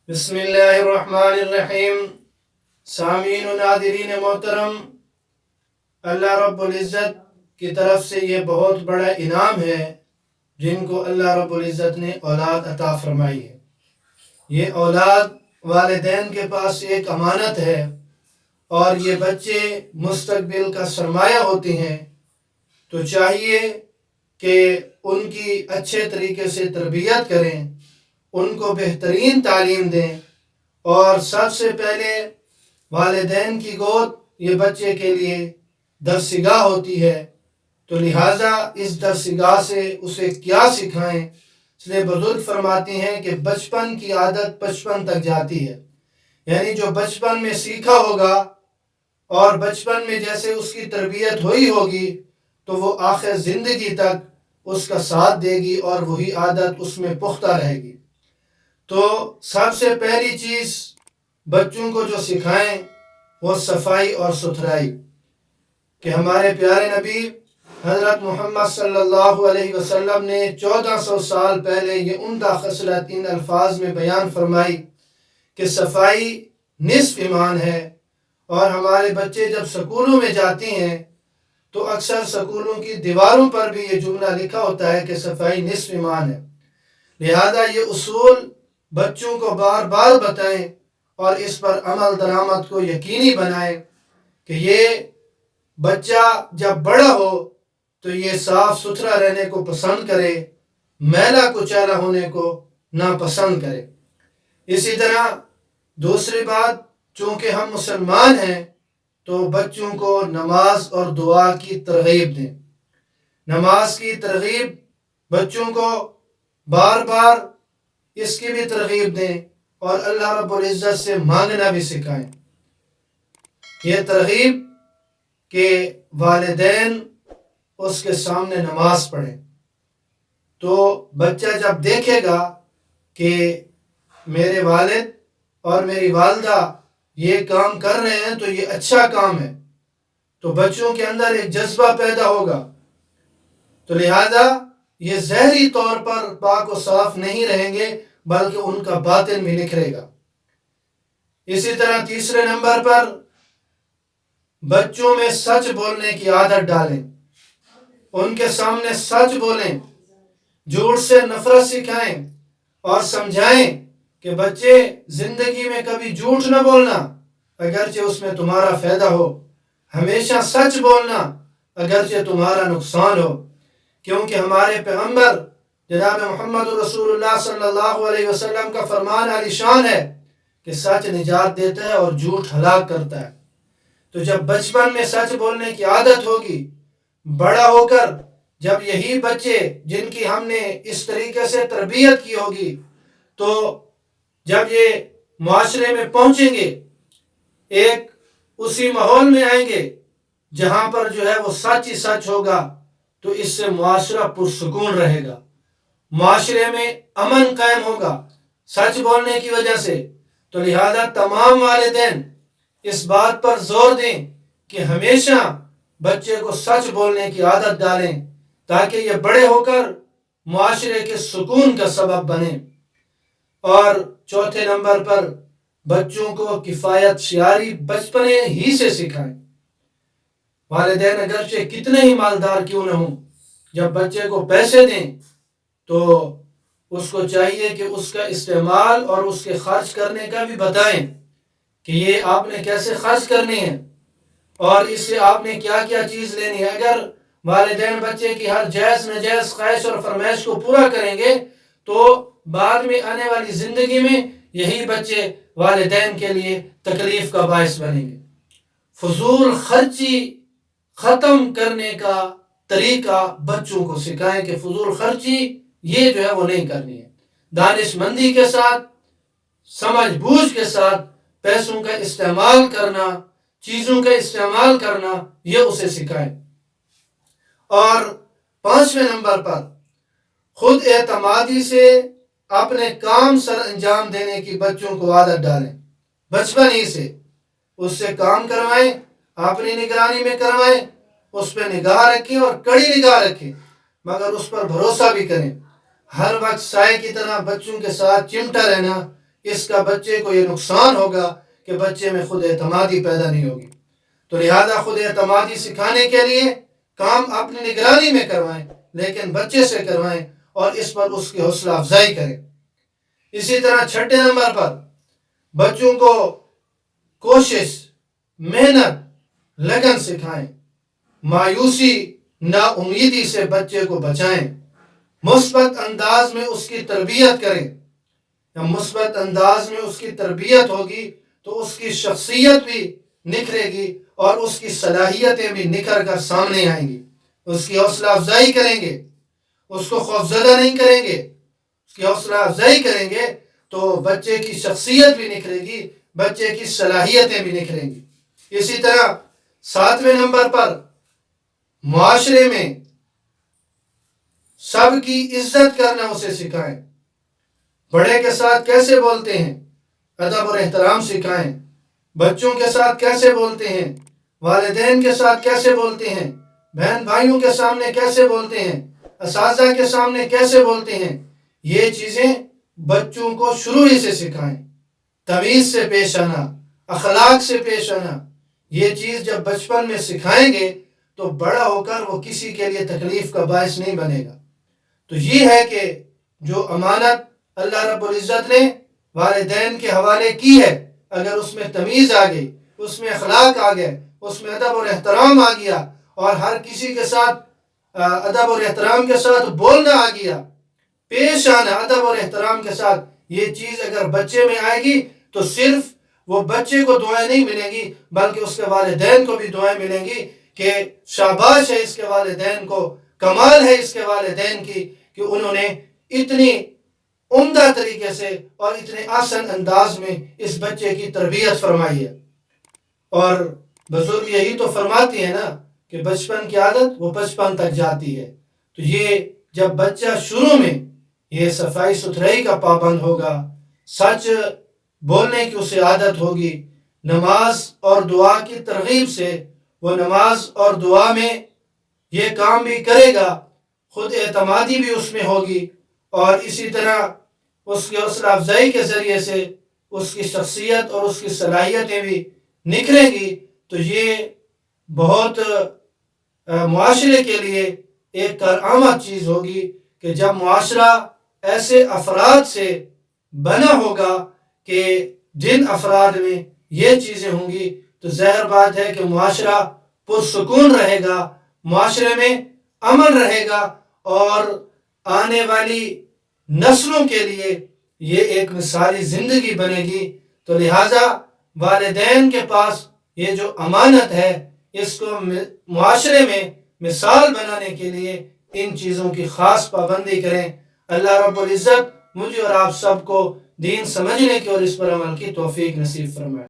بسم اللہ الرحمن الرحیم۔ سامعین و ناظرین محترم، اللہ رب العزت کی طرف سے یہ بہت بڑا انعام ہے جن کو اللہ رب العزت نے اولاد عطا فرمائی ہے۔ یہ اولاد والدین کے پاس ایک امانت ہے اور یہ بچے مستقبل کا سرمایہ ہوتے ہیں، تو چاہیے کہ ان کی اچھے طریقے سے تربیت کریں، ان کو بہترین تعلیم دیں، اور سب سے پہلے والدین کی گود یہ بچے کے لیے درسگاہ ہوتی ہے، تو لہٰذا اس درسگاہ سے اسے کیا سکھائیں۔ اس لیے بزرگ فرماتے ہیں کہ بچپن کی عادت بچپن تک جاتی ہے، یعنی جو بچپن میں سیکھا ہوگا اور بچپن میں جیسے اس کی تربیت ہوئی ہوگی تو وہ آخر زندگی تک اس کا ساتھ دے گی اور وہی عادت اس میں پختہ رہے گی۔ تو سب سے پہلی چیز بچوں کو جو سکھائیں وہ صفائی اور ستھرائی، کہ ہمارے پیارے نبی حضرت محمد صلی اللہ علیہ وسلم نے 1400 سال پہلے یہ عمدہ خصلت ان الفاظ میں بیان فرمائی کہ صفائی نصف ایمان ہے۔ اور ہمارے بچے جب سکولوں میں جاتے ہیں تو اکثر سکولوں کی دیواروں پر بھی یہ جملہ لکھا ہوتا ہے کہ صفائی نصف ایمان ہے۔ لہذا یہ اصول بچوں کو بار بار بتائیں اور اس پر عمل درآمد کو یقینی بنائیں کہ یہ بچہ جب بڑا ہو تو یہ صاف ستھرا رہنے کو پسند کرے، میلا کچیلا ہونے کو ناپسند کرے۔ اسی طرح دوسری بات، چونکہ ہم مسلمان ہیں تو بچوں کو نماز اور دعا کی ترغیب دیں۔ نماز کی ترغیب بچوں کو بار بار اس کی بھی ترغیب دیں اور اللہ رب العزت سے مانگنا بھی سکھائیں۔ یہ ترغیب کہ والدین اس کے سامنے نماز پڑھیں، تو بچہ جب دیکھے گا کہ میرے والد اور میری والدہ یہ کام کر رہے ہیں تو یہ اچھا کام ہے، تو بچوں کے اندر ایک جذبہ پیدا ہوگا، تو لہذا یہ ظاہری طور پر پاک و صاف نہیں رہیں گے بلکہ ان کا باطن بھی نکھرے گا۔ اسی طرح تیسرے نمبر پر بچوں میں سچ بولنے کی عادت ڈالیں، ان کے سامنے سچ بولیں، جھوٹ سے نفرت سکھائیں اور سمجھائیں کہ بچے زندگی میں کبھی جھوٹ نہ بولنا اگرچہ اس میں تمہارا فائدہ ہو، ہمیشہ سچ بولنا اگرچہ تمہارا نقصان ہو، کیونکہ ہمارے پیغمبر جناب محمد رسول اللہ صلی اللہ علیہ وسلم کا فرمان عالی شان ہے کہ سچ نجات دیتا ہے اور جھوٹ ہلاک کرتا ہے۔ تو جب بچپن میں سچ بولنے کی عادت ہوگی، بڑا ہو کر جب یہی بچے جن کی ہم نے اس طریقے سے تربیت کی ہوگی تو جب یہ معاشرے میں پہنچیں گے، ایک اسی ماحول میں آئیں گے جہاں پر جو ہے وہ سچ ہی سچ ہوگا، تو اس سے معاشرہ پرسکون رہے گا، معاشرے میں امن قائم ہوگا سچ بولنے کی وجہ سے۔ تو لہذا تمام والدین اس بات پر زور دیں کہ ہمیشہ بچے کو سچ بولنے کی عادت ڈالیں تاکہ یہ بڑے ہو کر معاشرے کے سکون کا سبب بنے۔ اور چوتھے نمبر پر بچوں کو کفایت شعاری بچپنے ہی سے سکھائیں۔ والدین اگرچہ کتنے ہی مالدار کیوں نہ ہوں، جب بچے کو پیسے دیں تو اس کو چاہیے کہ اس کا استعمال اور اس کے خرچ کرنے کا بھی بتائیں کہ یہ آپ نے کیسے خرچ کرنے ہیں اور اس سے آپ نے کیا کیا چیز لینی ہے۔ اگر والدین بچے کی ہر جائز ناجائز خواہش اور فرمائش کو پورا کریں گے تو بعد میں آنے والی زندگی میں یہی بچے والدین کے لیے تکلیف کا باعث بنیں گے۔ فضول خرچی ختم کرنے کا طریقہ بچوں کو سکھائیں کہ فضول خرچی یہ جو ہے وہ نہیں کرنی ہے، دانش مندی کے ساتھ، سمجھ بوجھ کے ساتھ پیسوں کا استعمال کرنا، چیزوں کا استعمال کرنا، یہ اسے سکھائیں۔ اور پانچویں نمبر پر خود اعتمادی سے اپنے کام سر انجام دینے کی بچوں کو عادت ڈالیں، بچپن ہی سے اس سے کام کروائیں، اپنی نگرانی میں کروائیں، اس پہ نگاہ رکھیں اور کڑی نگاہ رکھیں، مگر اس پر بھروسہ بھی کریں۔ ہر وقت سائے کی طرح بچوں کے ساتھ چمٹا رہنا اس کا بچے کو یہ نقصان ہوگا کہ بچے میں خود اعتمادی پیدا نہیں ہوگی۔ تو لہذا خود اعتمادی سکھانے کے لیے کام اپنی نگرانی میں کروائیں، لیکن بچے سے کروائیں اور اس پر اس کی حوصلہ افزائی کریں۔ اسی طرح چھٹے نمبر پر بچوں کو کوشش، محنت، لگن سکھائیں، مایوسی، نا امیدی سے بچے کو بچائیں، مثبت انداز میں اس کی تربیت کریں۔ جب مثبت انداز میں اس کی تربیت ہوگی تو اس کی شخصیت بھی نکھرے گی اور اس کی صلاحیتیں بھی نکھر کر سامنے آئیں گی۔ اس کی حوصلہ افزائی کریں گے، اس کو خوفزدہ نہیں کریں گے، اس کی حوصلہ افزائی کریں گے تو بچے کی شخصیت بھی نکھرے گی، بچے کی صلاحیتیں بھی نکھریں گی۔ اسی طرح 7ویں نمبر پر معاشرے میں سب کی عزت کرنا اسے سکھائیں۔ بڑے کے ساتھ کیسے بولتے ہیں، ادب اور احترام سکھائیں۔ بچوں کے ساتھ کیسے بولتے ہیں، والدین کے ساتھ کیسے بولتے ہیں، بہن بھائیوں کے سامنے کیسے بولتے ہیں، اساتذہ کے سامنے کیسے بولتے ہیں، یہ چیزیں بچوں کو شروع ہی سے سکھائیں۔ تمیز سے پیش آنا، اخلاق سے پیش آنا، یہ چیز جب بچپن میں سکھائیں گے تو بڑا ہو کر وہ کسی کے لیے تکلیف کا باعث نہیں بنے گا۔ تو یہ ہے کہ جو امانت اللہ رب العزت نے والدین کے حوالے کی ہے، اگر اس میں تمیز آ گئی، اس میں اخلاق آ گئے، اس میں ادب اور احترام آ گیا اور ہر کسی کے ساتھ ادب اور احترام کے ساتھ بولنا آ گیا، پیش آنا ادب اور احترام کے ساتھ، یہ چیز اگر بچے میں آئے گی تو صرف وہ بچے کو دعائیں نہیں ملیں گی بلکہ اس کے والدین کو بھی دعائیں ملیں گی کہ شاباش ہے اس کے والدین کو، کمال ہے اس کے والدین کی کہ انہوں نے اتنی عمدہ طریقے سے اور اتنے آسان انداز میں اس بچے کی تربیت فرمائی ہے۔ اور بزرگ یہی تو فرماتی ہے نا کہ بچپن کی عادت وہ بچپن تک جاتی ہے۔ تو یہ جب بچہ شروع میں یہ صفائی ستھرائی کا پابند ہوگا، سچ بولنے کی اسے عادت ہوگی، نماز اور دعا کی ترغیب سے وہ نماز اور دعا میں یہ کام بھی کرے گا، خود اعتمادی بھی اس میں ہوگی اور اسی طرح اس کی حوصلہ افزائی کے ذریعے سے اس کی شخصیت اور اس کی صلاحیتیں بھی نکھریں گی، تو یہ بہت معاشرے کے لیے ایک کارآمد چیز ہوگی کہ جب معاشرہ ایسے افراد سے بنا ہوگا کہ جن افراد میں یہ چیزیں ہوں گی تو ظاہر بات ہے کہ معاشرہ پرسکون رہے گا، معاشرے میں امن رہے گا اور آنے والی نسلوں کے لیے یہ ایک مثالی زندگی بنے گی۔ تو لہٰذا والدین کے پاس یہ جو امانت ہے اس کو معاشرے میں مثال بنانے کے لیے ان چیزوں کی خاص پابندی کریں۔ اللہ رب العزت مجھے اور آپ سب کو دین سمجھنے کی اور اس پر عمل کی توفیق نصیب فرمائے۔